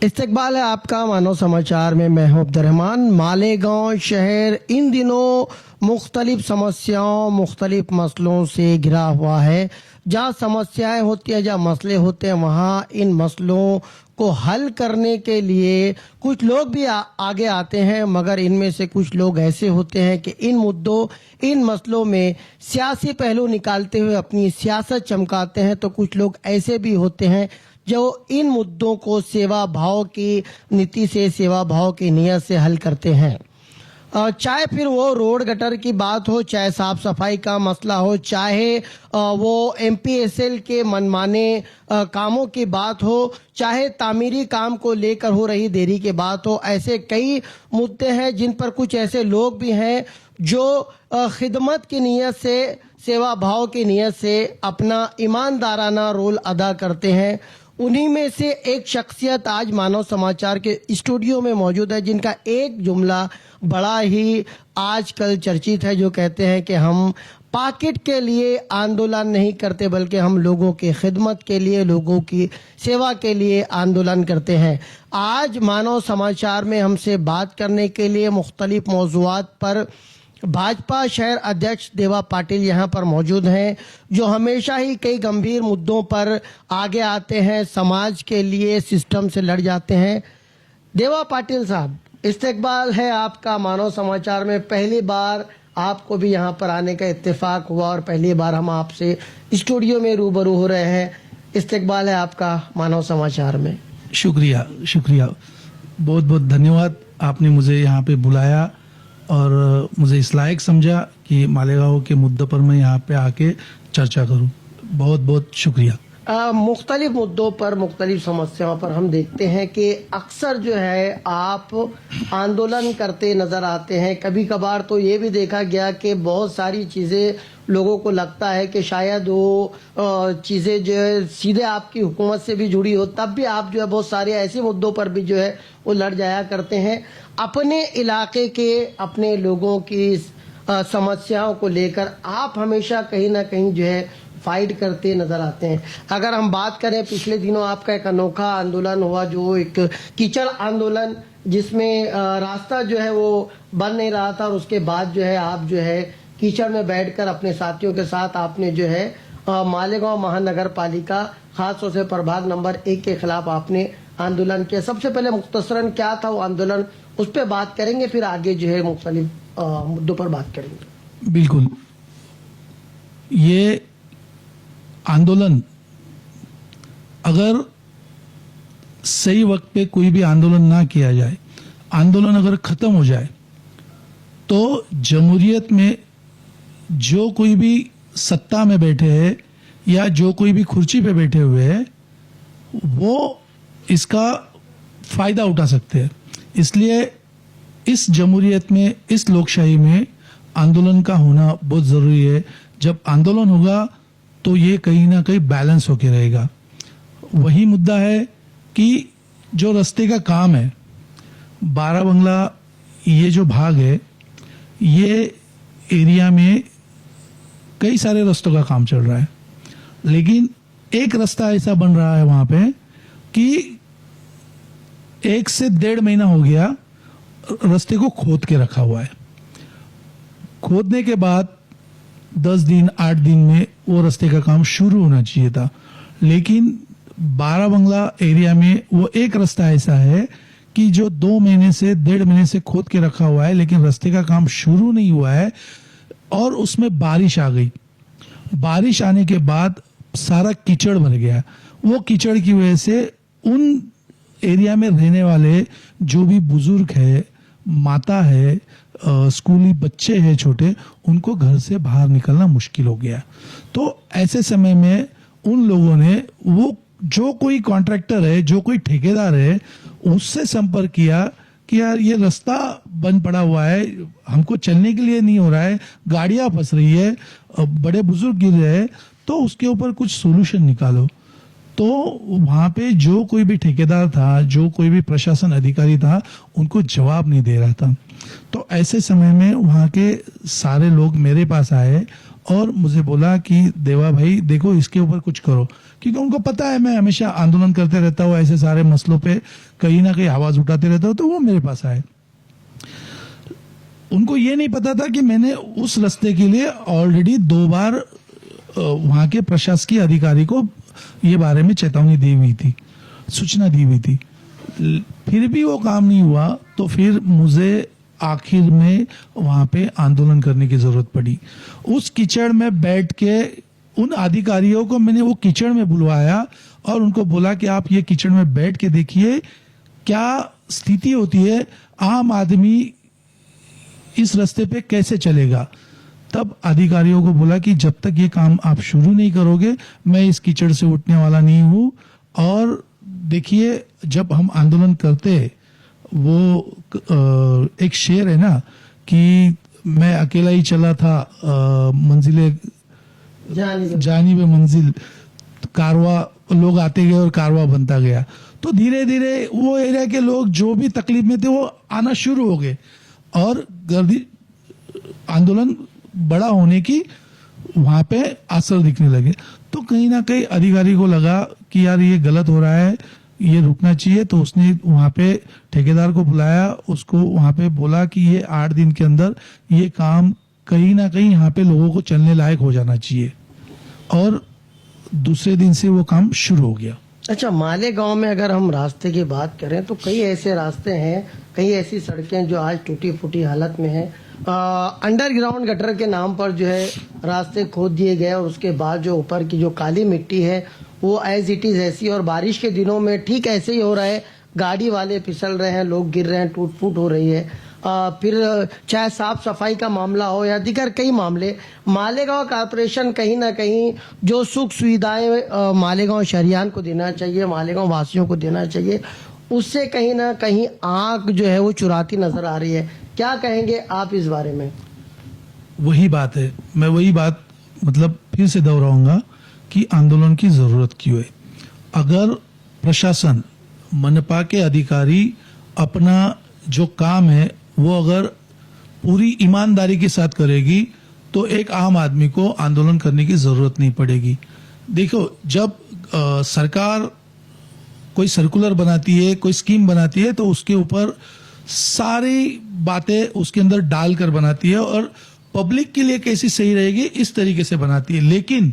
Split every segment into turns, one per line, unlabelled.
इस्तकबाल है आपका मानव समाचार में। मैं हूं अब्दुर्रहमान। मालेगांव शहर इन दिनों मुख्तलिफ समस्याओं, मुख्तलिफ मसलों से घिरा हुआ है। जहां समस्याएं होती हैं, जहां मसले होते हैं, वहां इन मसलों को हल करने के लिए कुछ लोग भी आगे आते हैं, मगर इनमें से कुछ लोग ऐसे होते हैं कि इन मुद्दों, इन मसलों में सियासी पहलू निकालते हुए अपनी सियासत चमकाते हैं। तो कुछ लोग ऐसे भी होते हैं जो इन मुद्दों को सेवा भाव की नीति से, सेवा भाव की नीयत से हल करते हैं। चाहे फिर वो रोड गटर की बात हो, चाहे साफ सफाई का मसला हो, चाहे वो एमपीएसएल के मनमाने कामों की बात हो, चाहे तामीरी काम को लेकर हो रही देरी की बात हो। ऐसे कई मुद्दे हैं जिन पर कुछ ऐसे लोग भी हैं जो खिदमत की नीयत से, सेवा भाव की नीयत से अपना ईमानदाराना रोल अदा करते हैं। उन्हीं में से एक शख्सियत आज मानव समाचार के स्टूडियो में मौजूद है, जिनका एक जुमला बड़ा ही आजकल चर्चित है, जो कहते हैं कि हम पॉकेट के लिए आंदोलन नहीं करते, बल्कि हम लोगों की खिदमत के लिए, लोगों की सेवा के लिए आंदोलन करते हैं। आज मानव समाचार में हमसे बात करने के लिए मुख्तलिफ मौज़ूआत पर भाजपा शहर अध्यक्ष देवा पाटिल यहाँ पर मौजूद हैं, जो हमेशा ही कई गंभीर मुद्दों पर आगे आते हैं, समाज के लिए, सिस्टम से लड़ जाते हैं। देवा पाटिल साहब, इस्तकबाल है आपका मानव समाचार में। पहली बार आपको भी यहाँ पर आने का इत्तेफाक हुआ और पहली बार हम आपसे स्टूडियो में रूबरू हो रहे हैं। इस्तकबाल है आपका मानव समाचार में।
शुक्रिया, बहुत बहुत धन्यवाद। आपने मुझे यहाँ पे बुलाया और मुझे इस लायक समझा कि मालेगांव के मुद्दे पर मैं यहाँ पे आके चर्चा करूँ। बहुत बहुत शुक्रिया।
मुख्तलिफ मुद्दों पर, मुख्तलिफ समस्याओं पर हम देखते हैं कि अक्सर जो है आप आंदोलन करते नज़र आते हैं। कभी कभार तो ये भी देखा गया कि बहुत सारी चीज़ें लोगों को लगता है कि शायद वो चीज़ें जो है सीधे आपकी हुकूमत से भी जुड़ी हो, तब भी आप जो है बहुत सारे ऐसे मुद्दों पर भी जो है वो लड़ जाया करते हैं। अपने इलाके के, अपने लोगों की समस्याओं को लेकर आप हमेशा कहीं ना कहीं जो है फाइट करते नजर आते हैं। अगर हम बात करें, पिछले दिनों आपका एक अनोखा आंदोलन हुआ, जो एक कीचड़ आंदोलन, जिसमें रास्ता जो है वो बन नहीं रहा था, और उसके बाद जो है आप जो है कीचड़ में बैठकर अपने साथियों के साथ आपने जो है मालेगांव महानगर पालिका, खास तौर से प्रभाग नंबर 1 के खिलाफ आपने आंदोलन किया। सबसे पहले मुख्तसरन क्या था वो आंदोलन, उस पर बात करेंगे, फिर आगे जो है मुख्तलिफ मुद्दों पर बात करेंगे।
बिल्कुल, ये आंदोलन अगर सही वक्त पे कोई भी आंदोलन ना किया जाए, आंदोलन अगर खत्म हो जाए, तो जमहूरियत में जो कोई भी सत्ता में बैठे हैं या जो कोई भी कुर्सी पे बैठे हुए हैं, वो इसका फायदा उठा सकते हैं। इसलिए इस जमहूरियत में, इस लोकशाही में आंदोलन का होना बहुत जरूरी है। जब आंदोलन होगा तो ये कहीं ना कहीं बैलेंस होके रहेगा। वही मुद्दा है कि जो रास्ते का काम है, 12 बंगला ये जो भाग है, ये एरिया में कई सारे रास्तों का काम चल रहा है, लेकिन एक रास्ता ऐसा बन रहा है वहां पे कि 1 से 1.5 महीना हो गया रास्ते को खोद के रखा हुआ है। खोदने के बाद 10 दिन, 8 दिन में वो रास्ते का काम शुरू होना चाहिए था, लेकिन 12 बंगला एरिया में वो एक रास्ता ऐसा है कि जो 2 महीने से 1.5 महीने से खोद के रखा हुआ है, लेकिन रास्ते का काम शुरू नहीं हुआ है। और उसमें बारिश आ गई। बारिश आने के बाद सारा कीचड़ भर गया। वो कीचड़ की वजह से उन एरिया में रहने वाले जो भी बुजुर्ग है, माता है, स्कूली बच्चे हैं छोटे, उनको घर से बाहर निकलना मुश्किल हो गया। तो ऐसे समय में उन लोगों ने, वो जो कोई कॉन्ट्रैक्टर है, जो कोई ठेकेदार है, उससे संपर्क किया कि यार ये रास्ता बंद पड़ा हुआ है, हमको चलने के लिए नहीं हो रहा है, गाड़ियां फंस रही है, बड़े बुजुर्ग गिर रहे हैं, तो उसके ऊपर कुछ सोल्यूशन निकालो। तो वहां पे जो कोई भी ठेकेदार था, जो कोई भी प्रशासन अधिकारी था, उनको जवाब नहीं दे रहा था। तो ऐसे समय में वहां के सारे लोग मेरे पास आए और मुझे बोला कि देवा भाई देखो इसके ऊपर कुछ करो, क्योंकि उनको पता है मैं हमेशा आंदोलन करते रहता हूँ, ऐसे सारे मसलों पे कहीं ना कहीं आवाज उठाते रहता हूँ, तो वो मेरे पास आए। उनको ये नहीं पता था कि मैंने उस रास्ते के लिए ऑलरेडी 2 बार वहां के प्रशासकीय अधिकारी को ये बारे में चेतावनी दी हुई थी, सूचना दी हुई थी, फिर भी वो काम नहीं हुआ। तो फिर मुझे आखिर में वहां पे आंदोलन करने की जरूरत पड़ी। उस कीचड़ में बैठ के उन अधिकारियों को मैंने वो कीचड़ में बुलवाया और उनको बोला कि आप ये कीचड़ में बैठ के देखिए क्या स्थिति होती है, आम आदमी इस रास्ते पे कैसे चलेगा। तब अधिकारियों को बोला कि जब तक ये काम आप शुरू नहीं करोगे मैं इस कीचड़ से उठने वाला नहीं हूं। और देखिए जब हम आंदोलन करते वो एक शेर है ना कि मैं अकेला ही चला था मंजिले जानी बे मंजिल, कारवा लोग आते गए और कारवा बनता गया। तो धीरे धीरे वो एरिया के लोग जो भी तकलीफ में थे वो आना शुरू हो गए और गर्दी आंदोलन बड़ा होने की वहां पे असर दिखने लगे। तो कहीं ना कहीं अधिकारी को लगा कि यार ये गलत हो रहा है, ये रुकना चाहिए। तो उसने वहां पे ठेकेदार को बुलाया, उसको वहां पे बोला कि ये 8 दिन के अंदर ये काम कहीं ना कहीं यहाँ पे लोगों को चलने लायक हो जाना चाहिए। और दूसरे दिन से वो काम शुरू हो गया।
अच्छा, मालेगांव में अगर हम रास्ते की बात करें तो कई ऐसे रास्ते हैं, कई ऐसी सड़कें जो आज टूटी फूटी हालत में हैं। अंडरग्राउंड गटर के नाम पर जो है रास्ते खोद दिए गए और उसके बाद जो ऊपर की जो काली मिट्टी है वो एज इट इज ऐसी, और बारिश के दिनों में ठीक ऐसे ही हो रहा है, गाड़ी वाले फिसल रहे हैं, लोग गिर रहे हैं, टूट फूट हो रही है। फिर चाहे साफ सफाई का मामला हो या दीगर कई मामले, मालेगांव कारपोरेशन कहीं ना कहीं जो सुख सुविधाएं मालेगांव शहरियान को देना चाहिए, मालेगांव वासियों को देना चाहिए, उससे कहीं ना कहीं आंख जो है वो चुराती नजर आ रही है। क्या कहेंगे आप इस बारे में?
वही बात है, मैं वही बात मतलब फिर से दोहराऊंगा कि आंदोलन की जरूरत क्यों है। अगर प्रशासन, मनपा के अधिकारी अपना जो काम है वो अगर पूरी ईमानदारी के साथ करेगी तो एक आम आदमी को आंदोलन करने की जरूरत नहीं पड़ेगी। देखो जब सरकार कोई सर्कुलर बनाती है, कोई स्कीम बनाती है तो उसके ऊपर सारी बातें उसके अंदर डालकर बनाती है और पब्लिक के लिए कैसी सही रहेगी इस तरीके से बनाती है। लेकिन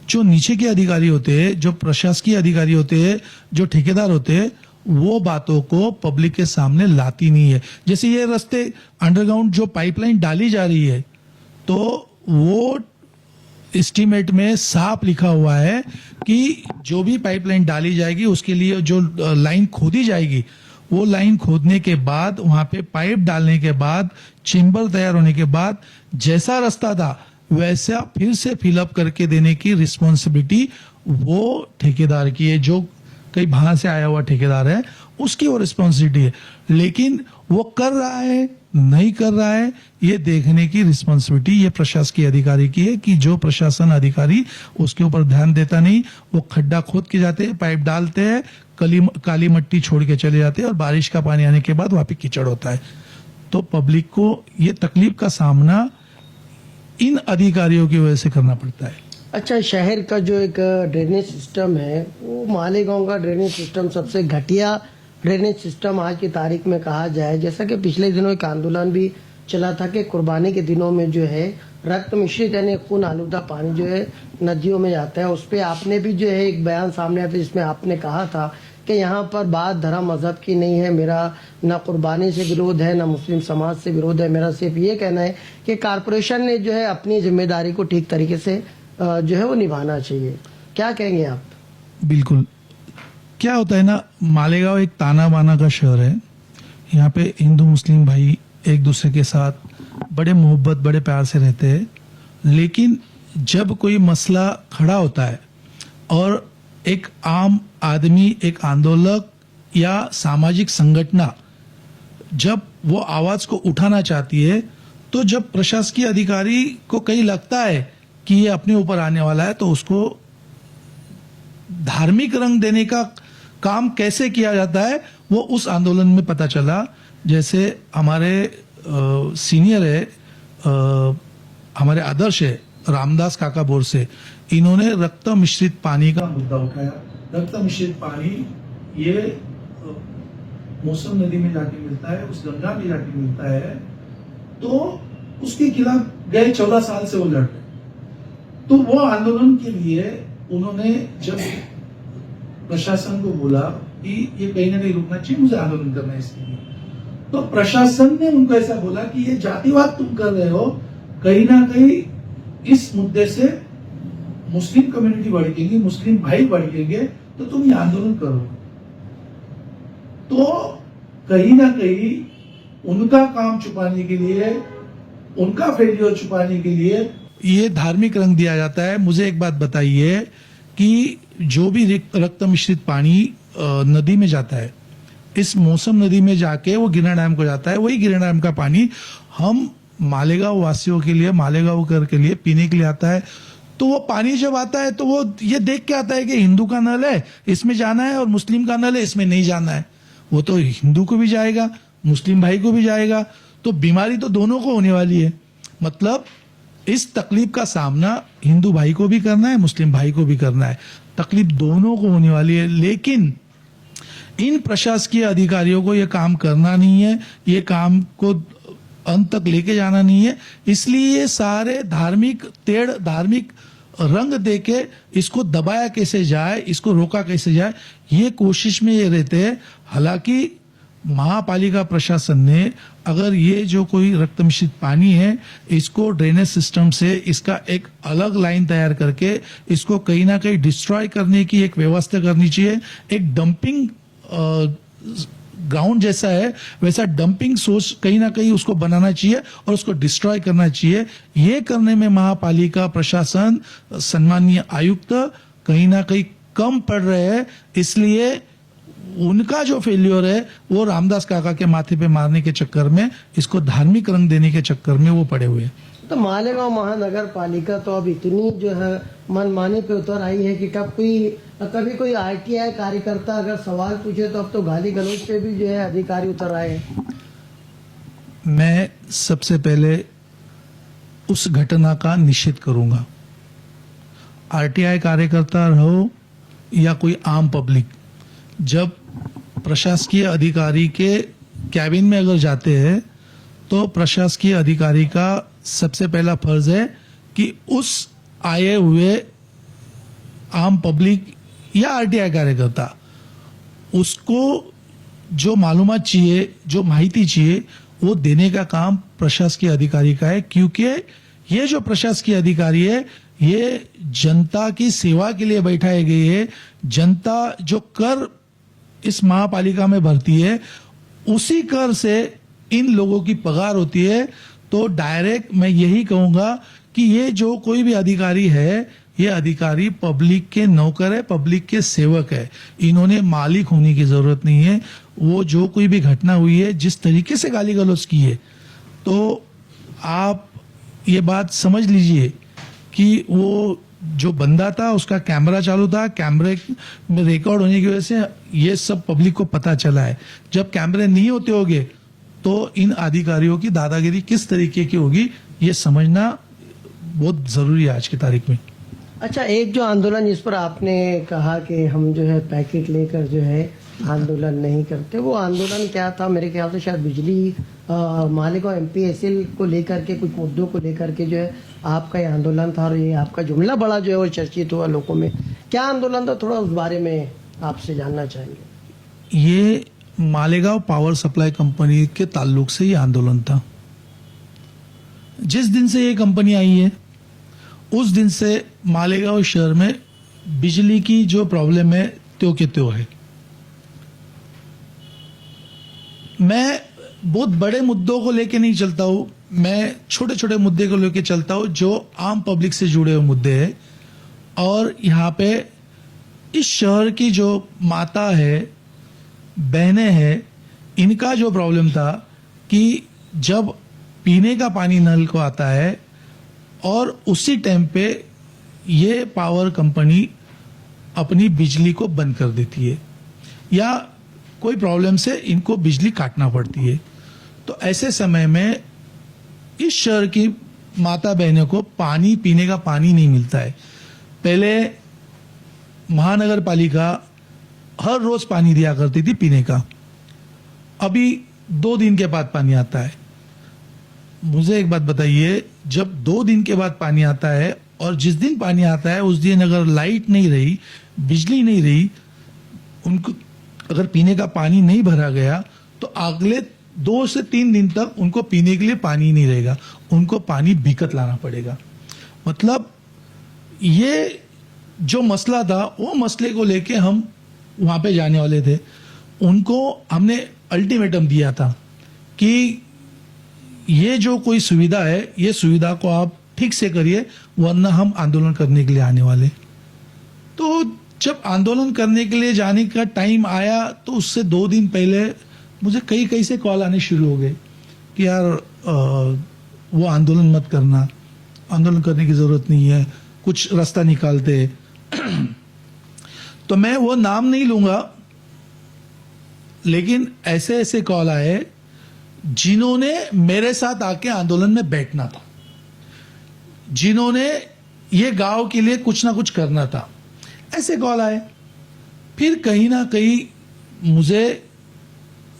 जो नीचे के अधिकारी होते हैं, जो प्रशासकीय अधिकारी होते हैं, जो ठेकेदार होते हैं, वो बातों को पब्लिक के सामने लाती नहीं है। जैसे ये रास्ते अंडरग्राउंड जो पाइपलाइन डाली जा रही है तो वो एस्टीमेट में साफ लिखा हुआ है कि जो भी पाइपलाइन डाली जाएगी उसके लिए जो लाइन खोदी जाएगी, वो लाइन खोदने के बाद वहां पे पाइप डालने के बाद चेम्बर तैयार होने के बाद जैसा रास्ता था वैसा फिर से फिलअप करके देने की रिस्पॉन्सिबिलिटी वो ठेकेदार की है, जो कहीं बाहर से आया हुआ ठेकेदार है उसकी वो रिस्पॉन्सिबिलिटी है। लेकिन वो कर रहा है नहीं कर रहा है ये देखने की रिस्पॉन्सिबिलिटी ये प्रशासकीय अधिकारी की है कि जो प्रशासन अधिकारी उसके ऊपर ध्यान देता नहीं, वो खड्डा खोद के जाते हैं, पाइप डालते हैं, काली मट्टी छोड़ के चले जाते हैं और बारिश का पानी आने के बाद वहां पे कीचड़ होता है। तो पब्लिक को ये तकलीफ का सामना इन अधिकारियों की वजह से करना पड़ता है।
अच्छा, शहर का जो एक ड्रेनेज सिस्टम है वो मालेगांव का ड्रेनेज सिस्टम सबसे घटिया ड्रेनेज सिस्टम आज की तारीख में कहा जाए। जैसा कि पिछले दिनों एक आंदोलन भी चला था कि कुर्बानी के दिनों में जो है रक्त मिश्रित यानी खून आलूदा पानी जो है नदियों में जाता है। उस पर आपने भी जो है एक बयान सामने आया था जिसमें आपने कहा था कि यहाँ पर बात धर्म मजहब की नहीं है, मेरा न कुर्बानी से विरोध है न मुस्लिम समाज से विरोध है, मेरा सिर्फ ये कहना है कि कारपोरेशन ने जो है अपनी जिम्मेदारी को ठीक तरीके से जो है वो निभाना चाहिए। क्या कहेंगे आप?
बिल्कुल, क्या होता है ना, मालेगांव एक ताना बाना का शहर है। यहाँ पे हिंदू मुस्लिम भाई एक दूसरे के साथ बड़े मोहब्बत बड़े प्यार से रहते हैं। लेकिन जब कोई मसला खड़ा होता है और एक आम आदमी, एक आंदोलक या सामाजिक संगठन जब वो आवाज को उठाना चाहती है, तो जब प्रशासकीय अधिकारी को कहीं लगता है कि ये अपने ऊपर आने वाला है तो उसको धार्मिक रंग देने का काम कैसे किया जाता है वो उस आंदोलन में पता चला। जैसे हमारे सीनियर है, हमारे आदर्श है रामदास काका बोरसे, इन्होंने रक्त मिश्रित पानी का मुद्दा उठाया। रक्त मिश्रित पानी ये मौसम नदी में जाके मिलता है, उस गंगा में जाके मिलता है, तो उसके खिलाफ गए 14 साल से वो लड़ रहे। तो वो आंदोलन के लिए उन्होंने जब प्रशासन को बोला कि ये कहीं ना कहीं रुकना चाहिए, मुझे आंदोलन करना है इसके लिए, तो प्रशासन ने उनको ऐसा बोला कि ये जातिवाद तुम कर रहे हो, कहीं ना कहीं इस मुद्दे से मुस्लिम कम्युनिटी भड़केगी, मुस्लिम भाई भड़केंगे, तो तुम ये आंदोलन करो। तो कहीं ना कहीं उनका काम छुपाने के लिए, उनका फेलियर छुपाने के लिए ये धार्मिक रंग दिया जाता है। मुझे एक बात बताइए कि जो भी रक्त मिश्रित पानी नदी में जाता है, इस मौसम नदी में जाके वो गिरना डैम को जाता है, वही गिरना डैम का पानी हम मालेगांव वासियों के लिए, मालेगांव कर के लिए पीने के लिए आता है। तो वो पानी जब आता है तो वो ये देख के आता है कि हिंदू का नल है, इसमें जाना है, और मुस्लिम का नल है, इसमें नहीं जाना है। वो तो हिंदू को भी जाएगा, मुस्लिम भाई को भी जाएगा, तो बीमारी तो दोनों को होने वाली है। मतलब इस तकलीफ का सामना हिंदू भाई को भी करना है, मुस्लिम भाई को भी करना है, तकलीफ दोनों को होने वाली है। लेकिन इन प्रशासकीय अधिकारियों को यह काम करना नहीं है, ये काम को अंत तक लेके जाना नहीं है, इसलिए ये सारे धार्मिक रंग देके इसको दबाया कैसे जाए, इसको रोका कैसे जाए, ये कोशिश में ये रहते हैं। हालांकि महापालिका प्रशासन ने अगर ये जो कोई रक्त मिश्रित पानी है, इसको ड्रेनेज सिस्टम से इसका एक अलग लाइन तैयार करके इसको कहीं ना कहीं डिस्ट्रॉय करने की एक व्यवस्था करनी चाहिए। एक डंपिंग ग्राउंड जैसा है, वैसा डंपिंग सोर्स कहीं ना कहीं उसको बनाना चाहिए और उसको डिस्ट्रॉय करना चाहिए। ये करने में महापालिका प्रशासन, सम्मानीय आयुक्त कहीं ना कहीं कम पड़ रहे हैं, इसलिए उनका जो फेल्योर है वो रामदास काका के माथे पे मारने के चक्कर में, इसको धार्मिक रंग देने के चक्कर में वो पड़े हुए हैं।
तो मालेगांव महानगर पालिका तो अब इतनी जो है मनमानी पे उतर आई है कि कभी कोई आरटीआई कार्यकर्ता अगर सवाल पूछे तो अब तो गाली गलौज पे भी जो है अधिकारी उतर आए हैं।
मैं सबसे पहले उस घटना का निषेध करूंगा। आरटीआई कार्यकर्ता रहो या कोई आम पब्लिक, जब प्रशासकीय अधिकारी के कैबिन में अगर जाते हैं तो प्रशासकीय अधिकारी का सबसे पहला फर्ज है कि उस आए हुए आम पब्लिक या आरटीआई कार्यकर्ता, उसको जो मालूमात चाहिए, जो माहिती चाहिए, वो देने का काम प्रशासकीय अधिकारी का है। क्योंकि ये जो प्रशासकीय अधिकारी है, ये जनता की सेवा के लिए बैठाए गए है। जनता जो कर इस महापालिका में भरती है, उसी कर से इन लोगों की पगार होती है। तो डायरेक्ट मैं यही कहूंगा कि ये जो कोई भी अधिकारी है, ये अधिकारी पब्लिक के नौकर है, पब्लिक के सेवक है। इन्होंने मालिक होने की जरूरत नहीं है। वो जो कोई भी घटना हुई है, जिस तरीके से गाली गलौज की है, तो आप ये बात समझ लीजिए कि वो जो बंदा था उसका कैमरा चालू था, कैमरे में रिकॉर्ड होने की वजह से ये सब पब्लिक को पता चला है। जब कैमरे नहीं होते होंगे तो इन अधिकारियों की दादागिरी किस तरीके की होगी, ये समझना बहुत जरूरी है आज की तारीख में।
अच्छा, एक जो आंदोलन जिस पर आपने कहा कि हम जो है पैकेट लेकर जो है आंदोलन नहीं करते, वो आंदोलन क्या था? मेरे ख्याल से शायद बिजली मालेगांव MPSL को लेकर के, कुछ मुद्दों को लेकर के जो है आपका ये आंदोलन था, और ये आपका जुमला बड़ा जो है वो चर्चित हुआ लोगों में। क्या आंदोलन था, थोड़ा उस बारे में आपसे जानना चाहेंगे।
ये मालेगांव पावर सप्लाई कंपनी के ताल्लुक से ये आंदोलन था। जिस दिन से ये कंपनी आई है, उस दिन से मालेगांव शहर में बिजली की जो प्रॉब्लम है त्यों के त्यों है। मैं बहुत बड़े मुद्दों को लेके नहीं चलता हूं, मैं छोटे छोटे मुद्दे को लेके चलता हूं जो आम पब्लिक से जुड़े हुए मुद्दे हैं। और यहाँ पे इस शहर की जो माता है, बहनें हैं, इनका जो प्रॉब्लम था कि जब पीने का पानी नल को आता है और उसी टाइम पे ये पावर कंपनी अपनी बिजली को बंद कर देती है या कोई प्रॉब्लम से इनको बिजली काटना पड़ती है, तो ऐसे समय में इस शहर की माता बहनों को पानी पीने का पानी नहीं मिलता है। पहले महानगर पालिका हर रोज पानी दिया करती थी पीने का, अभी 2 दिन के बाद पानी आता है। मुझे एक बात बताइए, जब 2 दिन के बाद पानी आता है और जिस दिन पानी आता है उस दिन अगर लाइट नहीं रही, बिजली नहीं रही, उनको अगर पीने का पानी नहीं भरा गया तो अगले 2 से 3 दिन तक उनको पीने के लिए पानी नहीं रहेगा, उनको पानी बिकत लाना पड़ेगा। मतलब ये जो मसला था वो मसले को लेके हम वहां पे जाने वाले थे। उनको हमने अल्टीमेटम दिया था कि ये जो कोई सुविधा है, ये सुविधा को आप ठीक से करिए, वरना हम आंदोलन करने के लिए आने वाले। तो जब आंदोलन करने के लिए जाने का टाइम आया तो उससे 2 दिन पहले मुझे कई से कॉल आने शुरू हो गए कि यार वो आंदोलन मत करना, आंदोलन करने की जरूरत नहीं है, कुछ रास्ता निकालते। तो मैं वो नाम नहीं लूंगा, लेकिन ऐसे ऐसे कॉल आए जिन्होंने मेरे साथ आके आंदोलन में बैठना था, जिन्होंने ये गांव के लिए कुछ ना कुछ करना था, ऐसे कॉल आए। फिर कहीं ना कहीं मुझे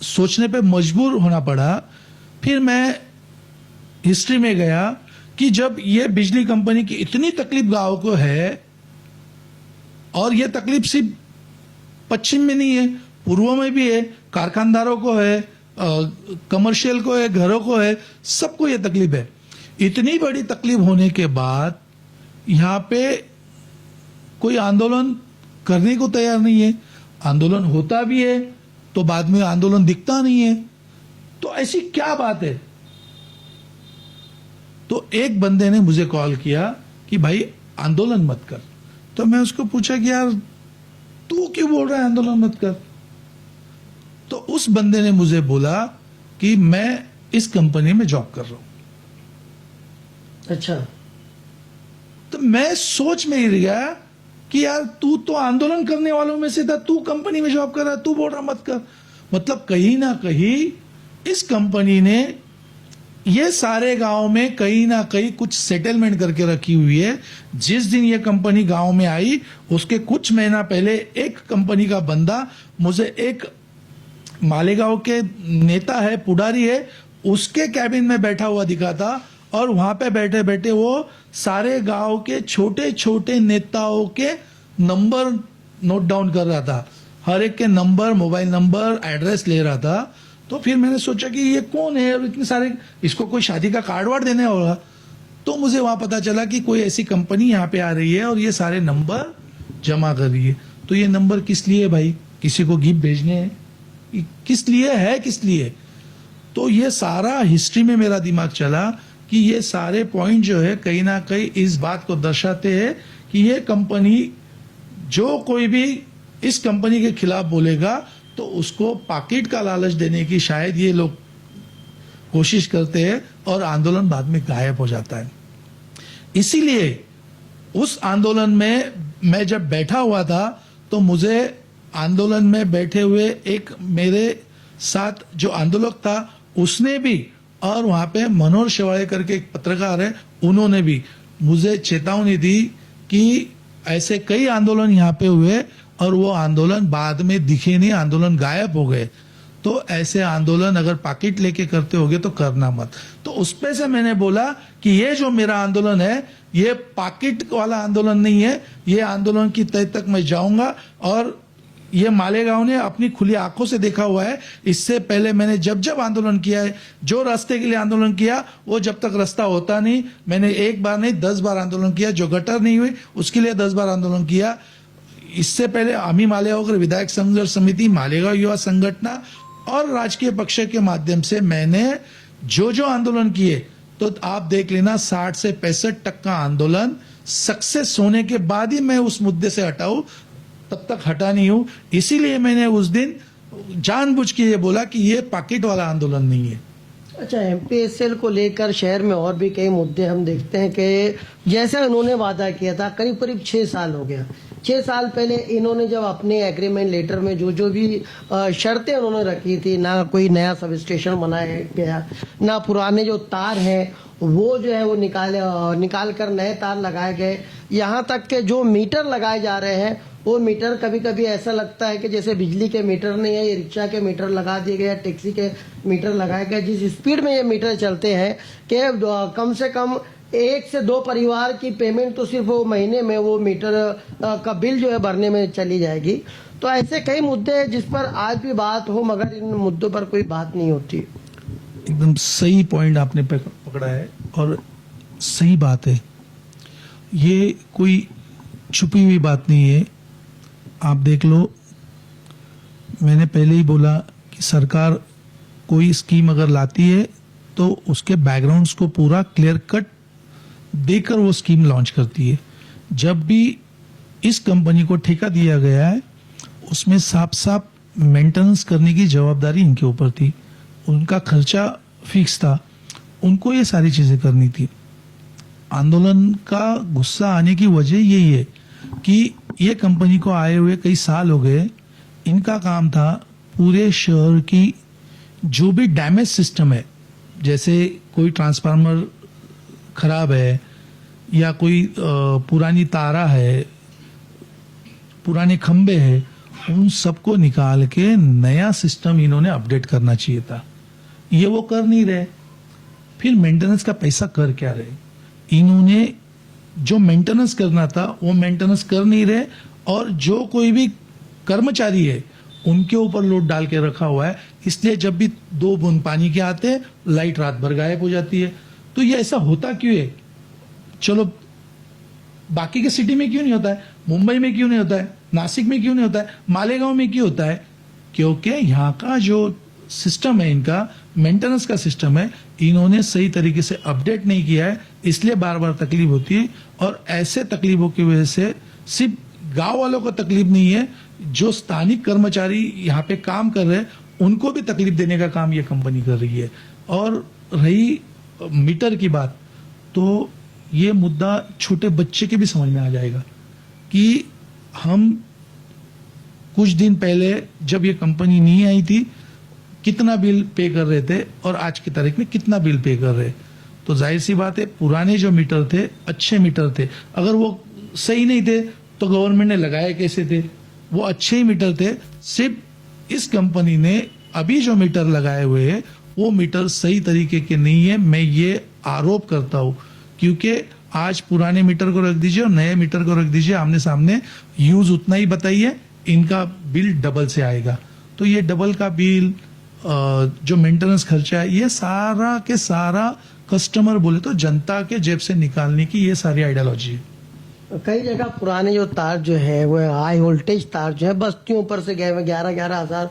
सोचने पे मजबूर होना पड़ा। फिर मैं हिस्ट्री में गया कि जब ये बिजली कंपनी की इतनी तकलीफ गांव को है, और ये तकलीफ सिर्फ पश्चिम में नहीं है, पूर्व में भी है, कारखानदारों को है, कमर्शियल को है, घरों को है, सबको ये तकलीफ है। इतनी बड़ी तकलीफ होने के बाद यहाँ पे कोई आंदोलन करने को तैयार नहीं है। आंदोलन होता भी है तो बाद में आंदोलन दिखता नहीं है। तो ऐसी क्या बात है? तो एक बंदे ने मुझे कॉल किया कि भाई आंदोलन मत कर। तो मैं उसको पूछा कि यार तू क्यों बोल रहा है आंदोलन मत कर? तो उस बंदे ने मुझे बोला कि मैं इस कंपनी में जॉब कर रहा हूं।
अच्छा।
तो मैं सोच में ही रह गया कि यार तू तो आंदोलन करने वालों में से था, तू कंपनी में जॉब कर रहा, तू बोल रहा मत कर। मतलब कहीं ना कहीं इस कंपनी ने ये सारे गांव में कहीं ना कहीं कुछ सेटलमेंट करके रखी हुई है। जिस दिन ये कंपनी गांव में आई उसके कुछ महीना पहले एक कंपनी का बंदा मुझे, एक मालेगांव के नेता है, पुडारी है, उसके कैबिन में बैठा हुआ दिखा था, और वहां पे बैठे बैठे वो सारे गांव के छोटे छोटे नेताओं के नंबर नोट डाउन कर रहा था, हर एक के नंबर, मोबाइल नंबर, एड्रेस ले रहा था। तो फिर मैंने सोचा कि ये कौन है और इतने सारे, इसको कोई शादी का कार्ड वार्ड देने होगा। तो मुझे वहां पता चला कि कोई ऐसी कंपनी यहाँ पे आ रही है और ये सारे नंबर जमा कर रही है। तो ये नंबर किस लिए भाई? किसी को गिफ्ट भेजने हैं? किस लिए है, किस लिए? तो ये सारा हिस्ट्री में मेरा दिमाग चला कि ये सारे पॉइंट जो है कहीं ना कहीं इस बात को दर्शाते हैं कि ये कंपनी, जो कोई भी इस कंपनी के खिलाफ बोलेगा तो उसको पाकिट का लालच देने की शायद ये लोग कोशिश करते हैं, और आंदोलन बाद में गायब हो जाता है। इसीलिए उस आंदोलन में मैं जब बैठा हुआ था तो मुझे आंदोलन में बैठे हुए एक मेरे साथ जो आंदोलक था उसने भी, और वहां पे मनोहर शेवाड़े करके एक पत्रकार है, उन्होंने भी मुझे चेतावनी दी कि ऐसे कई आंदोलन यहाँ पे हुए और वो आंदोलन बाद में दिखे नहीं, आंदोलन गायब हो गए। तो ऐसे आंदोलन अगर पाकिट लेके करते होगे तो करना मत। तो उस पे से मैंने बोला कि ये जो मेरा आंदोलन है ये पाकिट वाला आंदोलन नहीं है, ये आंदोलन की तह तक मैं जाऊंगा। और ये मालेगांव ने अपनी खुली आंखों से देखा हुआ है। इससे पहले मैंने जब जब आंदोलन किया है, जो रास्ते के लिए आंदोलन किया, वो जब तक रास्ता होता नहीं, मैंने एक बार नहीं 10 बार आंदोलन किया। जो गटर नहीं हुई उसके लिए 10 बार आंदोलन किया। इससे पहले आम्ही मालेगांव विधायक संघर्ष समिति, मालेगांव युवा संगठन और राजकीय पक्ष के माध्यम से मैंने जो जो आंदोलन किए, तो आप देख लेना 60 से 65% आंदोलन सक्सेस होने के बाद ही मैं उस मुद्दे से हटाऊं, तब तक हटा नहीं हूं। इसीलिए मैंने उस दिन जानबूझ के ये बोला कि ये पाकिट वाला आंदोलन नहीं है।
अच्छा, एमपीएसएल को लेकर शहर में और भी कई मुद्दे हम देखते हैं कि जैसे उन्होंने वादा किया था, करीब करीब 6 साल हो गया, 6 साल पहले इन्होंने जब अपने एग्रीमेंट लेटर में जो जो भी शर्तें उन्होंने रखी थी, ना कोई नया सब स्टेशन बनाया गया, ना पुराने जो तार हैं वो जो है वो निकाल कर नए तार लगाए गए, यहाँ तक के जो मीटर लगाए जा रहे हैं वो मीटर कभी कभी ऐसा लगता है कि जैसे बिजली के मीटर नहीं है, ये रिक्शा के मीटर लगा दिए गए, टैक्सी के मीटर लगाए गए। जिस स्पीड में ये मीटर चलते हैं कि कम से कम 1 से 2 परिवार की पेमेंट तो सिर्फ वो महीने में वो मीटर का बिल जो है भरने में चली जाएगी। तो ऐसे कई मुद्दे हैं जिस पर आज भी बात हो, मगर इन मुद्दों पर कोई बात नहीं होती।
एकदम सही पॉइंट आपने पकड़ा है और सही बात है। ये कोई छुपी हुई बात नहीं है। आप देख लो, मैंने पहले ही बोला कि सरकार कोई स्कीम अगर लाती है तो उसके बैकग्राउंड्स को पूरा क्लियर कट देकर वो स्कीम लॉन्च करती है। जब भी इस कंपनी को ठेका दिया गया है उसमें साफ साफ मेंटेनेंस करने की जवाबदारी इनके ऊपर थी, उनका खर्चा फिक्स था, उनको ये सारी चीजें करनी थी। आंदोलन का गुस्सा आने की वजह यही है कि ये कंपनी को आए हुए कई साल हो गए, इनका काम था पूरे शहर की जो भी डैमेज सिस्टम है, जैसे कोई ट्रांसफार्मर खराब है या कोई पुरानी तारा है, पुराने खंबे हैं, उन सबको निकाल के नया सिस्टम इन्होंने अपडेट करना चाहिए था। ये वो कर नहीं रहे। फिर मेंटेनेंस का पैसा कर क्या रहे? इन्होंने जो मेंटेनेंस करना था वो मेंटेनेंस कर नहीं रहे और जो कोई भी कर्मचारी है उनके ऊपर लोड डाल के रखा हुआ है। इसलिए जब भी 2 बूंद पानी के आते हैं लाइट रात भर गायब हो जाती है। तो ये ऐसा होता क्यों है? चलो बाकी के सिटी में क्यों नहीं होता है, मुंबई में क्यों नहीं होता है, नासिक में क्यों नहीं होता है, मालेगांव में क्यों होता है? क्योंकि यहाँ का जो सिस्टम है, इनका मेंटेनेंस का सिस्टम है, इन्होंने सही तरीके से अपडेट नहीं किया है, इसलिए बार बार तकलीफ होती है। और ऐसे तकलीफों की वजह से सिर्फ गांव वालों को तकलीफ नहीं है, जो स्थानिक कर्मचारी यहाँ पे काम कर रहे हैं उनको भी तकलीफ देने का काम ये कंपनी कर रही है। और रही मीटर की बात, तो ये मुद्दा छोटे बच्चे के भी समझ में आ जाएगा कि हम कुछ दिन पहले जब ये कंपनी नहीं आई थी कितना बिल पे कर रहे थे और आज की तारीख में कितना बिल पे कर रहे। तो जाहिर सी बात है, पुराने जो मीटर थे अच्छे मीटर थे, अगर वो सही नहीं थे तो गवर्नमेंट ने लगाए कैसे थे? वो अच्छे ही मीटर थे। सिर्फ इस कंपनी ने अभी जो मीटर लगाए हुए हैं वो मीटर सही तरीके के नहीं है, मैं ये आरोप करता हूं। क्योंकि आज पुराने मीटर को रख दीजिए और नए मीटर को रख दीजिए आमने सामने, यूज उतना ही बताइए, इनका बिल डबल से आएगा। तो ये डबल का बिल, जो मेंटेनेंस खर्चा है, ये सारा के सारा कस्टमर बोले तो जनता के जेब से निकालने की ये सारी आइडियोलॉजी है।
कई जगह पुराने जो तार जो है वो हाई वोल्टेज तार जो है बस्तियों पर से गए हुए, 11-11 हजार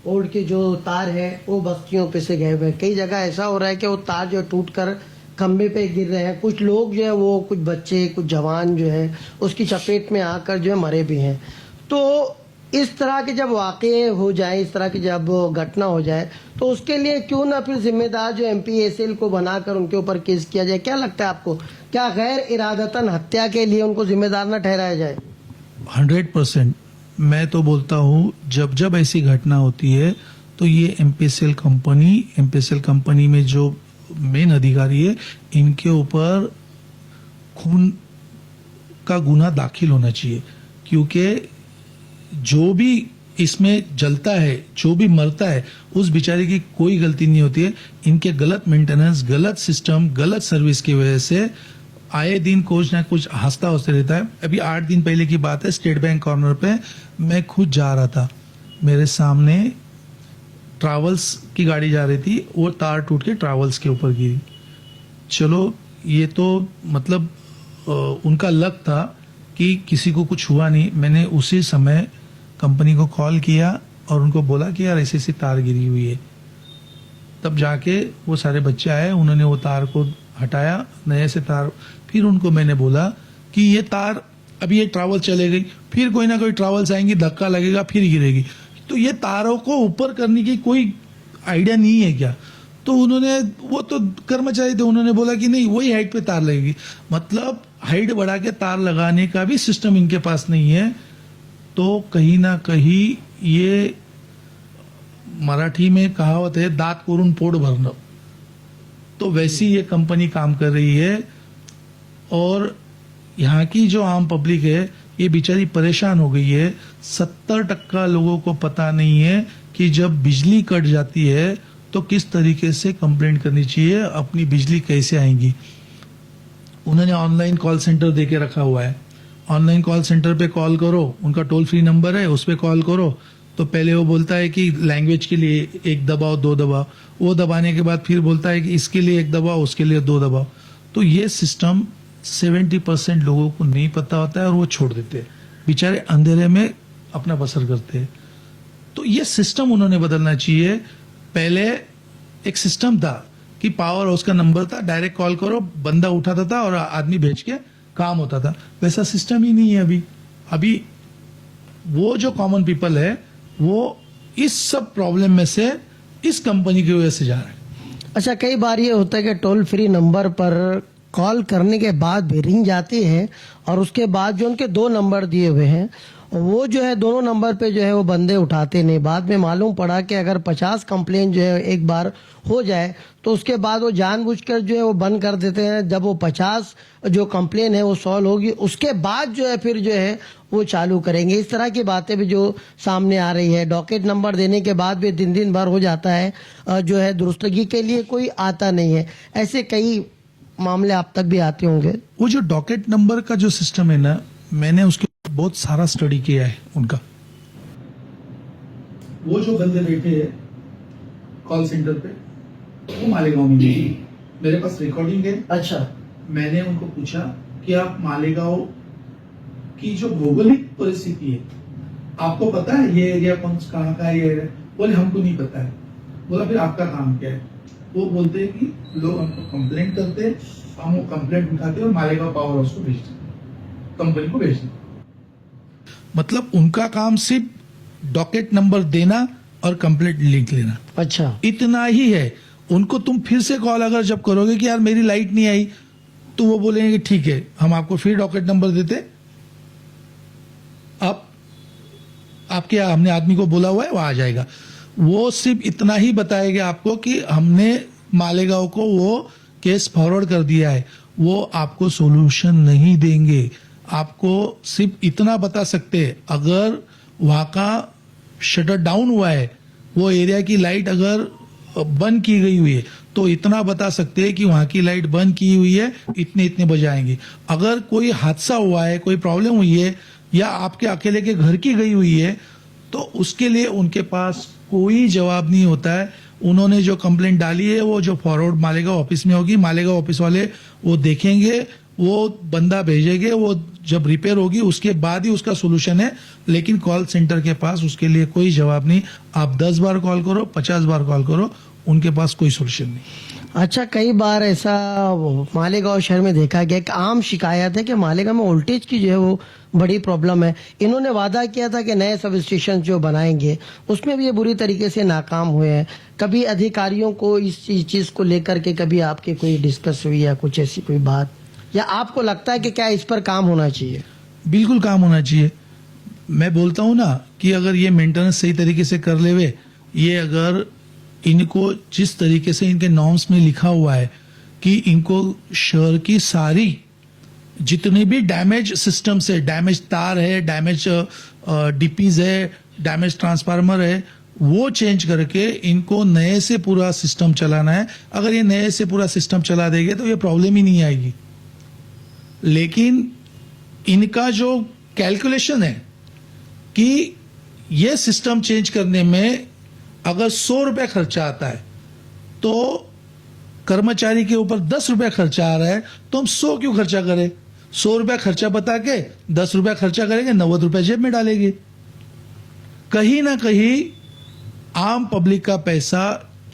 वोल्ट के जो तार है वो बस्तियों पे से गए हुए। कई जगह ऐसा हो रहा है कि वो तार जो टूट कर खंबे पे गिर रहे हैं। कुछ लोग जो है वो, कुछ बच्चे, कुछ जवान जो है उसकी चपेट में आकर जो है मरे भी हैं। तो इस तरह के जब वाक़ये हो जाए, इस तरह की जब घटना हो जाए, तो उसके लिए क्यों ना फिर जिम्मेदार जो MPSL को बनाकर उनके ऊपर केस किया जाए? क्या लगता है आपको, क्या गैर इरादतन हत्या के लिए उनको जिम्मेदार न ठहराया जाए?
100% मैं तो बोलता हूँ, जब जब ऐसी घटना होती है तो ये MPSL कंपनी में जो मेन अधिकारी है, इनके ऊपर खून का गुना दाखिल होना चाहिए। क्योंकि जो भी इसमें जलता है, जो भी मरता है, उस बेचारे की कोई गलती नहीं होती है। इनके गलत मेंटेनेंस, गलत सिस्टम, गलत सर्विस की वजह से आए दिन कुछ ना कुछ हंसता हंसते रहता है। अभी 8 दिन पहले की बात है, स्टेट बैंक कॉर्नर पे मैं खुद जा रहा था, मेरे सामने ट्रैवल्स की गाड़ी जा रही थी, वो तार टूट के ट्रैवल्स के ऊपर गिरी। चलो ये तो मतलब उनका लक था कि किसी को कुछ हुआ नहीं। मैंने उसी समय कंपनी को कॉल किया और उनको बोला कि यार ऐसी तार गिरी हुई है। तब जाके वो सारे बच्चे आए, उन्होंने वो तार को हटाया, नए से तार। फिर उनको मैंने बोला कि ये तार, अभी ये ट्रैवल चले गई, फिर कोई ना कोई ट्रैवल्स आएंगी, धक्का लगेगा, फिर गिरेगी। तो ये तारों को ऊपर करने की कोई आइडिया नहीं है क्या? तो उन्होंने, वो तो कर्मचारी थे, उन्होंने बोला कि नहीं वही हाइट पे तार लगेगी। मतलब हाइट बढ़ा के तार लगाने का भी सिस्टम इनके पास नहीं है। तो कहीं ना कहीं ये मराठी में कहावत है, दात करून पोट भरणं, तो वैसी ये कंपनी काम कर रही है। और यहाँ की जो आम पब्लिक है ये बेचारी परेशान हो गई है। 70% लोगों को पता नहीं है कि जब बिजली कट जाती है तो किस तरीके से कंप्लेंट करनी चाहिए, अपनी बिजली कैसे आएंगी। उन्होंने ऑनलाइन कॉल सेंटर दे के रखा हुआ है। ऑनलाइन कॉल सेंटर पे कॉल करो, उनका टोल फ्री नंबर है, उस पर कॉल करो तो पहले वो बोलता है कि लैंग्वेज के लिए 1 दबाओ 2 दबाओ, वो दबाने के बाद फिर बोलता है कि इसके लिए 1 दबाओ, उसके लिए 2 दबाओ। तो ये सिस्टम 70% लोगों को नहीं पता होता है और वो छोड़ देते हैं, बेचारे अंधेरे में अपना बसर करते हैं। तो ये सिस्टम उन्होंने बदलना चाहिए। पहले एक सिस्टम था कि पावर हाउस का नंबर था, डायरेक्ट कॉल करो, बंदा उठाता था और आदमी भेज के काम होता था। वैसा सिस्टम ही नहीं है अभी वो जो कॉमन पीपल है वो इस सब प्रॉब्लम में से इस कंपनी की वजह से जा रहा है।
अच्छा, कई बार ये होता है कि टोल फ्री नंबर पर कॉल करने के बाद भी रिंग जाती है और उसके बाद जो उनके 2 नंबर दिए हुए हैं वो जो है दोनों नंबर पे जो है वो बंदे उठाते नहीं। बाद में मालूम पड़ा कि अगर 50 कंप्लेन जो है एक बार हो जाए तो उसके बाद वो जानबूझकर जो है वो बंद कर देते हैं। जब वो 50 जो कंप्लेन है वो सॉल्व होगी उसके बाद जो है फिर जो है वो चालू करेंगे। इस तरह की बातें भी जो सामने आ रही है। डॉकेट नंबर देने के बाद भी दिन भर हो जाता है, जो है दुरुस्तगी के लिए कोई आता नहीं है। ऐसे कई मामले आप तक भी आते होंगे।
वो जो डॉकेट नंबर का जो सिस्टम है ना, मैंने उसके बहुत सारा स्टडी किया है उनका। वो जो बंदे बैठे हैं कॉल सेंटर पे वो मालेगांव में नहीं, मेरे पास रिकॉर्डिंग है।
अच्छा,
मैंने उनको पूछा कि आप मालेगांव की जो भौगोलिक परिस्थिति है आपको पता है, ये एरिया कहाँ का है ये एरिया? बोले हमको नहीं पता है। बोला फिर आपका काम क्या है? वो बोलते हैं कि लोग हमको कंप्लेंट करते हैं, हम वो कंप्लेंट उठाते हैं और मालेगांव पावर हाउस को भेजते हैं, कंपनी को भेजते हैं। मतलब उनका काम सिर्फ डॉकेट नंबर देना और कंप्लेंट लिख लेना,
अच्छा,
इतना ही है। उनको तुम फिर से कॉल अगर जब करोगे कि यार मेरी लाइट नहीं आई, तो वो बोलेंगे ठीक है हम आपको फिर डॉकेट नंबर देते, आपके हमने आदमी को बोला हुआ है वो आ जाएगा। वो सिर्फ इतना ही बताएगा आपको कि हमने मालेगांव को वो केस फॉरवर्ड कर दिया है, वो आपको सॉल्यूशन नहीं देंगे। आपको सिर्फ इतना बता सकते हैं, अगर वहां का शटर डाउन हुआ है, वो एरिया की लाइट अगर बंद की गई हुई है, तो इतना बता सकते हैं कि वहां की लाइट बंद की हुई है, इतने बजे आएंगे। अगर कोई हादसा हुआ है, कोई प्रॉब्लम हुई है या आपके अकेले के घर की गई हुई है, तो उसके लिए उनके पास कोई जवाब नहीं होता है। उन्होंने जो कंप्लेंट डाली है वो जो फॉरवर्ड मालेगांव ऑफिस में होगी, मालेगांव ऑफिस वाले वो देखेंगे, वो बंदा भेजेंगे, वो जब रिपेयर होगी उसके बाद ही उसका सोल्यूशन है। लेकिन कॉल सेंटर के पास उसके लिए कोई जवाब नहीं। आप 10 बार कॉल करो, 50 बार कॉल करो, उनके पास कोई सोल्यूशन नहीं।
अच्छा, कई बार ऐसा मालेगांव शहर में देखा गया, एक आम शिकायत है कि मालेगांव में वोल्टेज की जो है वो बड़ी प्रॉब्लम है। इन्होंने वादा किया था कि नए सब स्टेशन जो बनाएंगे उसमें भी ये बुरी तरीके से नाकाम हुए हैं। कभी अधिकारियों को इस चीज को लेकर के कभी आपके कोई डिस्कस हुई या कुछ ऐसी कोई बात, या आपको लगता है कि क्या इस पर काम होना चाहिए?
बिल्कुल काम होना चाहिए। मैं बोलता हूं ना कि अगर ये मेंटेनेंस सही तरीके से कर लेवे, ये अगर इनको जिस तरीके से इनके नॉर्म्स में लिखा हुआ है कि इनको शहर की सारी जितने भी डैमेज सिस्टम्स है, डैमेज तार है, डैमेज डीपीज है, डैमेज ट्रांसफार्मर है, वो चेंज करके इनको नए से पूरा सिस्टम चलाना है। अगर ये नए से पूरा सिस्टम चला देंगे तो ये प्रॉब्लम ही नहीं आएगी। लेकिन इनका जो कैलकुलेशन है कि ये सिस्टम चेंज करने में अगर 100 रुपए खर्चा आता है तो कर्मचारी के ऊपर 10 रुपए खर्चा आ रहा है, तो हम 100 क्यों खर्चा करें? 100 रुपया खर्चा बता के 10 रुपया खर्चा करेंगे, 90 रुपए जेब में डालेंगे। कहीं ना कहीं आम पब्लिक का पैसा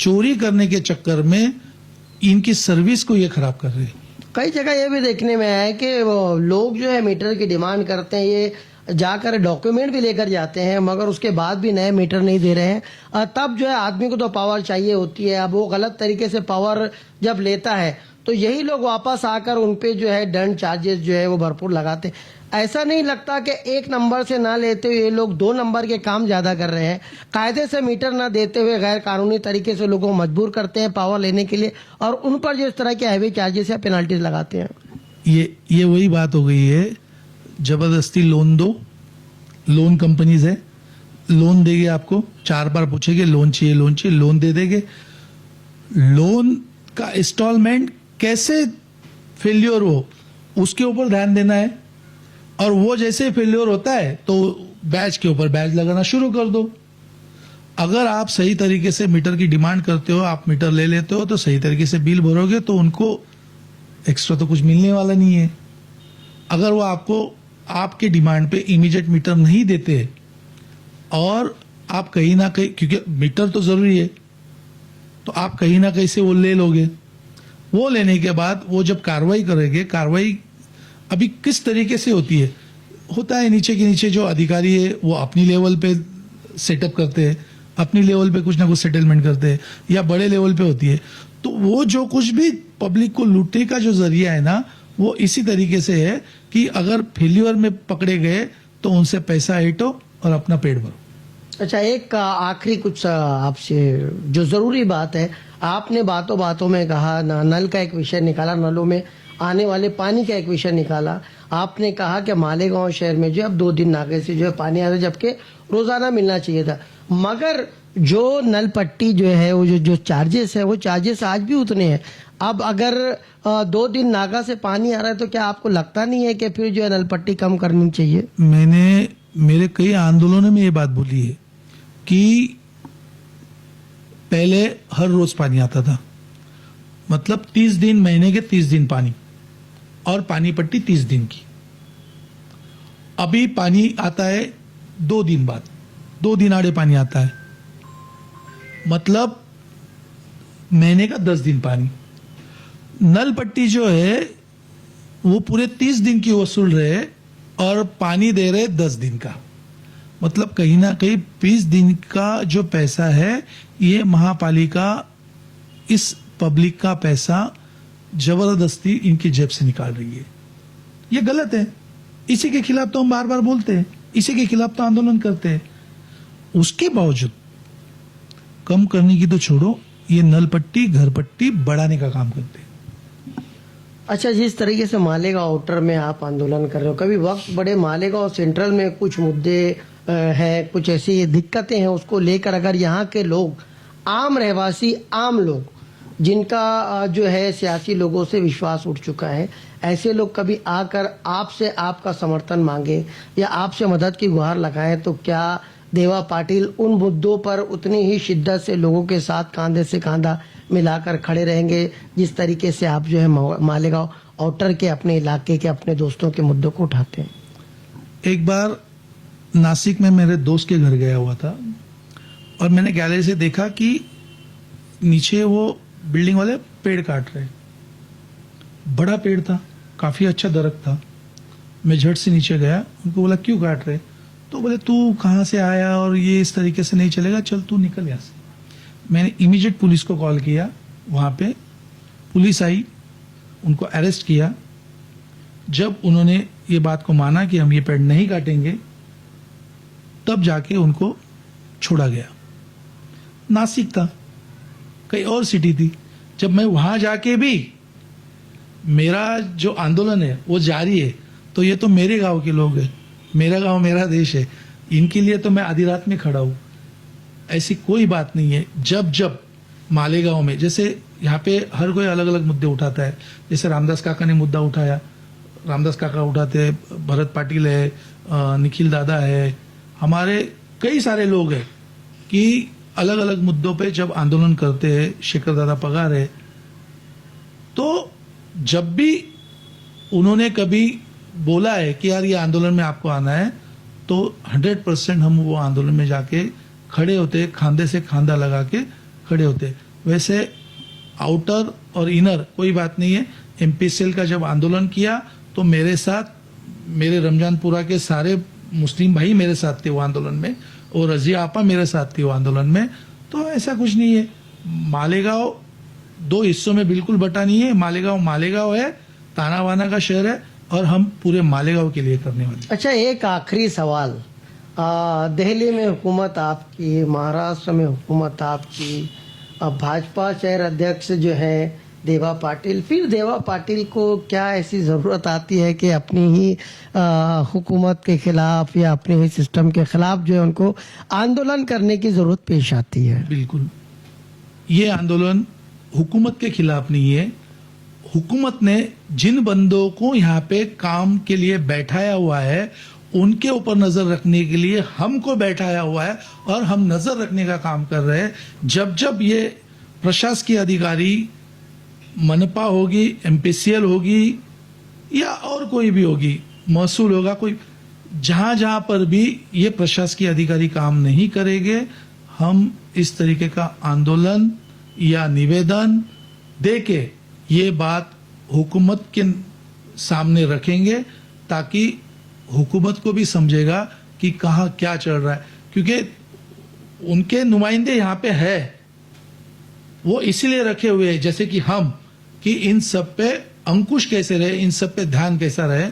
चोरी करने के चक्कर में इनकी सर्विस को ये खराब कर रहे हैं।
कई जगह ये भी देखने में आया है कि वो लोग जो है मीटर की डिमांड करते हैं, ये जाकर डॉक्यूमेंट भी लेकर जाते हैं, मगर उसके बाद भी नए मीटर नहीं दे रहे हैं। तब जो है आदमी को तो पावर चाहिए होती है। अब वो गलत तरीके से पावर जब लेता है तो यही लोग वापस आकर उन पे जो है दंड चार्जेस जो है वो भरपूर लगाते हैं। ऐसा नहीं लगता कि 1 नंबर से ना लेते हुए ये लोग 2 नंबर के काम ज़्यादा कर रहे हैं, कायदे से मीटर ना देते हुए गैर कानूनी तरीके से लोगों को मजबूर करते हैं पावर लेने के लिए, और उन पर जो इस तरह के हैवी चार्जेस या पेनल्टीज लगाते हैं?
ये वही बात हो गई है, जबरदस्ती लोन दो। लोन कंपनीज है, लोन देंगे आपको, 4 बार पूछेंगे लोन चाहिए, लोन चाहिए, लोन दे देंगे। लोन का इंस्टॉलमेंट कैसे फेल्योर हो उसके ऊपर ध्यान देना है, और वो जैसे फेल्योर होता है तो बैच के ऊपर बैच लगाना शुरू कर दो। अगर आप सही तरीके से मीटर की डिमांड करते हो, आप मीटर ले लेते हो, तो सही तरीके से बिल भरोगे तो उनको एक्स्ट्रा तो कुछ मिलने वाला नहीं है। अगर वो आपको आपके डिमांड पे इमीडिएट मीटर नहीं देते और आप कहीं ना कहीं, क्योंकि मीटर तो जरूरी है, तो आप कहीं ना कहीं से वो ले लोगे। वो लेने के बाद वो जब कार्रवाई करेंगे, कार्रवाई अभी किस तरीके से होती है, होता है नीचे के नीचे जो अधिकारी है वो अपनी लेवल पे सेटअप करते हैं, अपनी लेवल पे कुछ ना कुछ सेटलमेंट करते हैं, या बड़े लेवल पे होती है। तो वो जो कुछ भी पब्लिक को लूटने का जो जरिया है ना, वो इसी तरीके से है कि अगर फेल्यूर में पकड़े गए तो उनसे पैसा ऐंठो और अपना पेट भरो।
अच्छा, एक आखिरी कुछ आपसे जो जरूरी बात है, आपने बातों बातों में कहा नल का एक विषय निकाला, नलों में आने वाले पानी का एक विषय निकाला। आपने कहा कि मालेगांव शहर में जो अब 2 दिन नागे से जो है पानी आ रहा है, जबकि रोजाना मिलना चाहिए था। मगर जो नल पट्टी जो है वो जो चार्जेस है, वो चार्जेस आज भी उतने हैं। अब अगर 2 दिन नागा से पानी आ रहा है तो क्या आपको लगता नहीं है कि फिर जो है नल पट्टी कम करनी चाहिए?
मैंने मेरे कई आंदोलनों में ये बात बोली है कि पहले हर रोज पानी आता था, मतलब 30 दिन, महीने के 30 दिन पानी, और पानी पट्टी 30 दिन की। अभी पानी आता है 2 दिन बाद, 2 दिन आड़े पानी आता है, मतलब महीने का 10 दिन पानी। नल पट्टी जो है वो पूरे 30 दिन की वसूल रहे और पानी दे रहे 10 दिन का, मतलब कहीं ना कहीं 20 दिन का जो पैसा है, ये महापालिका इस पब्लिक का पैसा जबरदस्ती इनकी जेब से निकाल रही है। ये गलत है। इसी के खिलाफ तो हम बार बार बोलते हैं, इसी के खिलाफ तो आंदोलन करते हैं। उसके बावजूद कम करने की तो छोड़ो, ये नल पट्टी, घर पट्टी बढ़ाने का काम करते हैं।
अच्छा, जिस तरीके से मालेगांव आउटर में आप आंदोलन कर रहे हो, कभी वक्त बड़े मालेगांव सेंट्रल में कुछ मुद्दे हैं, कुछ ऐसी दिक्कतें हैं, उसको लेकर अगर यहाँ के लोग, आम रहवासी, आम लोग जिनका जो है सियासी लोगों से विश्वास उठ चुका है, ऐसे लोग कभी आकर आपसे आपका समर्थन मांगे या आपसे मदद की गुहार लगाएं, तो क्या देवा पाटिल उन मुद्दों पर उतनी ही शिद्दत से लोगों के साथ कांधे से कांधा मिलाकर खड़े रहेंगे जिस तरीके से आप जो है मालेगांव आउटर के अपने इलाके के अपने दोस्तों के मुद्दों को उठाते हैं?
एक बार नासिक में मेरे दोस्त के घर गया हुआ था और मैंने गैलरी से देखा कि नीचे वो बिल्डिंग वाले पेड़ काट रहे। बड़ा पेड़ था, काफी अच्छा दरख्त था। मैं झट से नीचे गया, उनको बोला क्यों काट रहे? तो बोले तू कहाँ से आया और ये इस तरीके से नहीं चलेगा, चल तू निकल यहाँ से। मैंने इमीडिएट पुलिस को कॉल किया, वहां पे पुलिस आई, उनको अरेस्ट किया। जब उन्होंने ये बात को माना कि हम ये पेड़ नहीं काटेंगे, तब जाके उनको छोड़ा गया। नासिक था, कई और सिटी थी। जब मैं वहां जाके भी मेरा जो आंदोलन है वो जारी है, तो ये तो मेरे गांव के लोग हैं, मेरा गांव मेरा देश है, इनके लिए तो मैं आधी रात में खड़ा हूं। ऐसी कोई बात नहीं है। जब जब मालेगांव में, जैसे यहाँ पे हर कोई अलग अलग मुद्दे उठाता है, जैसे रामदास काका ने मुद्दा उठाया, रामदास काका उठाते हैं, भरत पाटिल है, निखिल दादा है, हमारे कई सारे लोग हैं कि अलग अलग मुद्दों पे जब आंदोलन करते हैं। शेखर दादा पगार है। तो जब भी उन्होंने कभी बोला है कि यार ये आंदोलन में आपको आना है, तो 100% हम वो आंदोलन में जाके खड़े होते, खांधे से खांधा लगा के खड़े होते। वैसे आउटर और इनर कोई बात नहीं है। एमपीसीएल का जब आंदोलन किया तो मेरे साथ मेरे रमजानपुरा के सारे मुस्लिम भाई मेरे साथ थे वो आंदोलन में, और रजिया आपा मेरे साथ थी वो आंदोलन में। तो ऐसा कुछ नहीं है। मालेगांव 2 हिस्सों में बिल्कुल बटा नहीं है। मालेगांव है, तानावाना का शहर है, और हम पूरे मालेगांव के लिए करने वाले।
अच्छा, एक आखिरी सवाल। दिल्ली में हुकूमत आपकी, महाराष्ट्र में हुकूमत आपकी, भाजपा शहर अध्यक्ष जो है देवा पाटिल, फिर देवा पाटिल को क्या ऐसी ज़रूरत आती है कि अपनी ही हुकूमत के खिलाफ या अपने ही सिस्टम के खिलाफ जो है उनको आंदोलन करने की ज़रूरत पेश आती है?
बिल्कुल, ये आंदोलन हुकूमत के खिलाफ नहीं है। हुकूमत ने जिन बंदों को यहाँ पे काम के लिए बैठाया हुआ है, उनके ऊपर नजर रखने के लिए हमको बैठाया हुआ है, और हम नजर रखने का काम कर रहे हैं। जब जब ये प्रशासकीय अधिकारी, मनपा होगी, एमपीसीएल होगी, या और कोई भी होगी, महसूल होगा, कोई जहां जहां पर भी ये प्रशासकीय अधिकारी काम नहीं करेंगे, हम इस तरीके का आंदोलन या निवेदन दे के ये बात हुकूमत के सामने रखेंगे, ताकि हुकूमत को भी समझेगा कि कहाँ क्या चल रहा है। क्योंकि उनके नुमाइंदे यहाँ पे है, वो इसीलिए रखे हुए हैं, जैसे कि हम, कि इन सब पे अंकुश कैसे रहे, इन सब पे ध्यान कैसा रहे।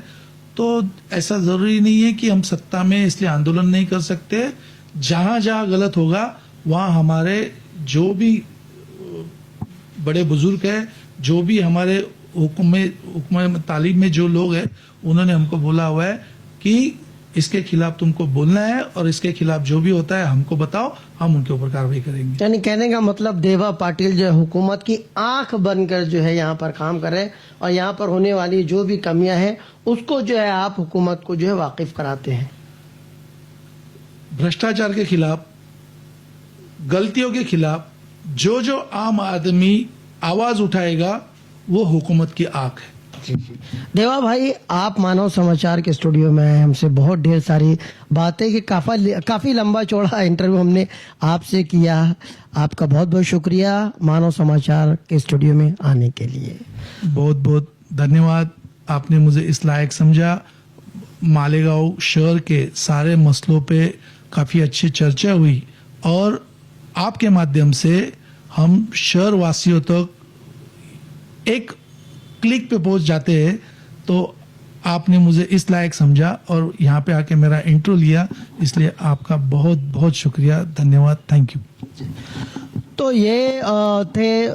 तो ऐसा जरूरी नहीं है कि हम सत्ता में इसलिए आंदोलन नहीं कर सकते। जहां जहां गलत होगा वहां हमारे जो भी बड़े बुजुर्ग है, जो भी हमारे हुक्म तालीम में जो लोग हैं, उन्होंने हमको बोला हुआ है कि इसके खिलाफ तुमको बोलना है, और इसके खिलाफ जो भी होता है हमको बताओ, हम उनके ऊपर कार्रवाई करेंगे।
यानी कहने का मतलब देवा पाटिल जो है हुकूमत की आंख बनकर जो है यहाँ पर काम कर रहे हैं, और यहाँ पर होने वाली जो भी कमियां हैं उसको जो है आप हुकूमत को जो है वाकिफ कराते हैं।
भ्रष्टाचार के खिलाफ, गलतियों के खिलाफ जो जो आम आदमी आवाज उठाएगा, वो हुकूमत की आंख है।
देवा भाई, आप मानव समाचार के स्टूडियो में आए, हमसे बहुत ढेर सारी बातें कि काफी लंबा चौड़ा इंटरव्यू हमने आपसे किया। आपका बहुत बहुत शुक्रिया मानव समाचार के स्टूडियो में आने के लिए।
बहुत बहुत धन्यवाद, आपने मुझे इस लायक समझा। मालेगांव शहर के सारे मसलों पे काफी अच्छी चर्चा हुई, और आपके माध्यम से हम शहर वासियों तक एक क्लिक पे पहुंच जाते हैं। तो आपने मुझे इस लायक समझा और यहाँ पे आके मेरा इंटरव्यू लिया, इसलिए आपका बहुत बहुत शुक्रिया, धन्यवाद, थैंक यू।
तो ये थे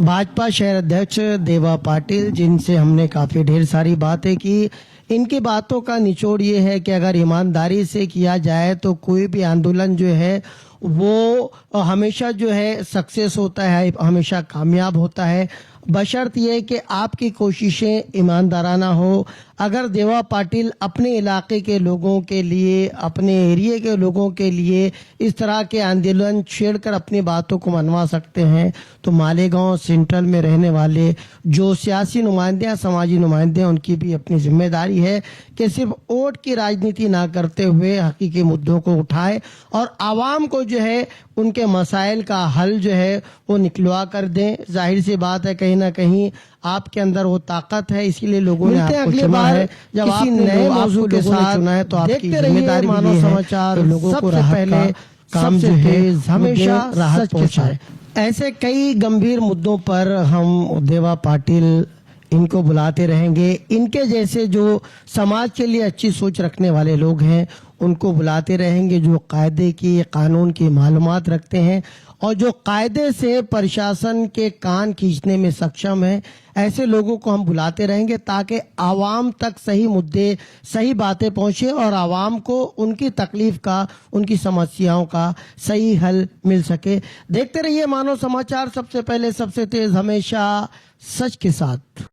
भाजपा शहर अध्यक्ष देवा पाटिल, जिनसे हमने काफी ढेर सारी बातें की। इनकी बातों का निचोड़ ये है कि अगर ईमानदारी से किया जाए तो कोई भी आंदोलन जो है वो हमेशा जो है सक्सेस होता है, हमेशा कामयाब होता है, बशर्त ये कि आपकी कोशिशें ईमानदाराना हो। अगर देवा पाटिल अपने इलाके के लोगों के लिए, अपने एरिया के लोगों के लिए इस तरह के आंदोलन छेड़कर अपनी बातों को मनवा सकते हैं, तो मालेगांव सेंट्रल में रहने वाले जो सियासी नुमाइंदे हैं, समाजी नुमाइंदे हैं, उनकी भी अपनी जिम्मेदारी है कि सिर्फ वोट की राजनीति ना करते हुए हकीकी मुद्दों को उठाए और आवाम को जो है उनके मसाइल का हल जो है वो निकलवा कर दें। जाहिर सी बात है, कहीं ना कहीं आपके अंदर वो ताकत है, इसीलिए लोगों ने आपको चुना है। जब किसी नए मौजू के साथ चुना है तो आपकी जिम्मेदारी मानव समाचार लोगों को पहले काम जो है हमेशा राहत पहुंचाए। ऐसे कई गंभीर मुद्दों पर हम देवा पाटिल इनको बुलाते रहेंगे। इनके जैसे जो समाज के लिए अच्छी सोच रखने वाले लोग हैं उनको बुलाते रहेंगे, जो कायदे की, कानून की मालूमात रखते हैं और जो कायदे से प्रशासन के कान खींचने में सक्षम है। ऐसे लोगों को हम बुलाते रहेंगे ताकि आवाम तक सही मुद्दे, सही बातें पहुंचे और आवाम को उनकी तकलीफ का, उनकी समस्याओं का सही हल मिल सके। देखते रहिए मानव समाचार, सबसे पहले, सबसे तेज, हमेशा सच के साथ।